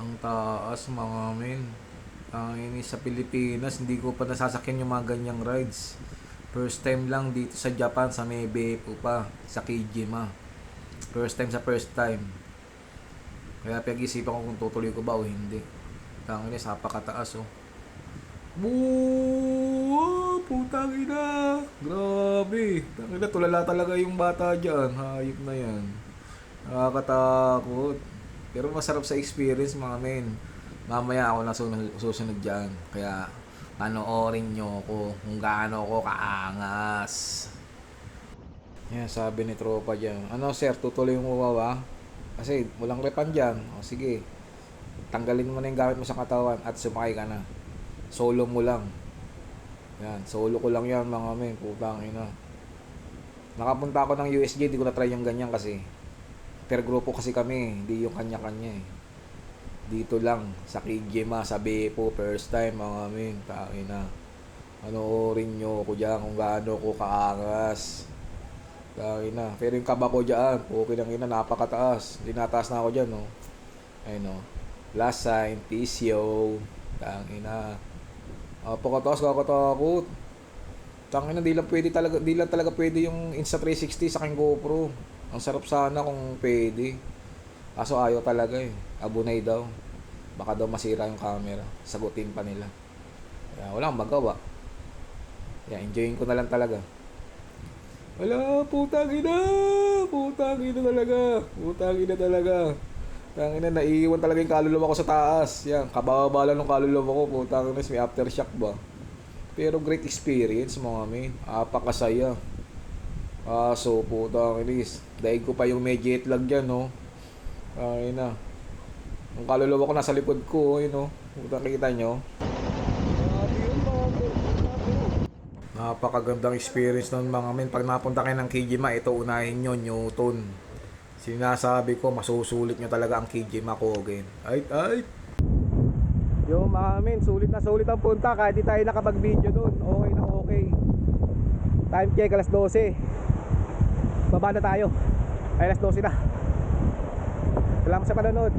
Ang taas mga men. Ang ini sa Pilipinas, hindi ko pa nasasakyan yung mga ganyang rides. First time lang dito sa Japan, sa Mebepo pa, sa Kijima. First time sa first time. Kaya pag-isipan ko kung tutuloy ko ba o hindi. Ang ini sa napakataas oh. Buuuu! Putang ina! Grabe! Tangina, tulala talaga yung bata dyan. Hayop na yan. Nakakatakot. Pero masarap sa experience mga men. Mamaya ako na susunod dyan. Kaya panoorin nyo ko kung gaano ako kaangas. Yan, sabi ni tropa dyan. Ano sir, tutuloy mo ba? Kasi walang repan dyan. O sige, tanggalin mo na yung gamit mo sa katawan at sumakay ka na. Solo mo lang. Yan, solo ko lang yan mga men. Putang ina. Nakapunta ako ng USJ, di ko na try yung ganyan kasi per grupo kasi kami, hindi yung kanya-kanya eh. Dito lang sa Kijima, sa Beppo, first time mga men. Ina. Panoorin nyo ko dyan kung gaano ko kaangas. Ina. Pero yung kaba ko dyan, okay lang ina, napakataas. Dinataas na ako dyan, no. Ayun, no. Last sign, PCO. Ina. Pagkataas, kakatakot. Tangina, di lang talaga pwede yung Insta360 sa aking GoPro. Ang sarap sana kung pwede. Kaso ayaw talaga eh. Abunay daw. Baka daw masira yung camera. Sagutin pa nila. Kaya wala akong magawa. Kaya enjoyin ko na lang talaga. Wala, putang ina! Putang ina talaga. Putang ina talaga. Putang ina, naiiwan talaga yung kaluluwa ko sa taas. Yan, kababala ng kaluluwa ko. Putang ina, may aftershock ba? Pero great experience mga men. Apakasaya. So putang inis. Daig ko pa yung may jet lag dyan, no. Ay na. Ang kaluluwa ko nasa likod ko, yun, no. Putang, kita nyo. Napakagandang experience nun mga men. Pag napunta kayo ng Kijima, ito unahin nyo, Newton. Sinasabi ko, masusulit nyo talaga ang Kijima ko again. Ay. Yo mga men, sulit na sulit ang punta. Kahit di tayo nakapag-video dun. Okay na okay. Time check, alas 12. Baba na tayo. Ay, alas 12 na. Salamat sa panonood.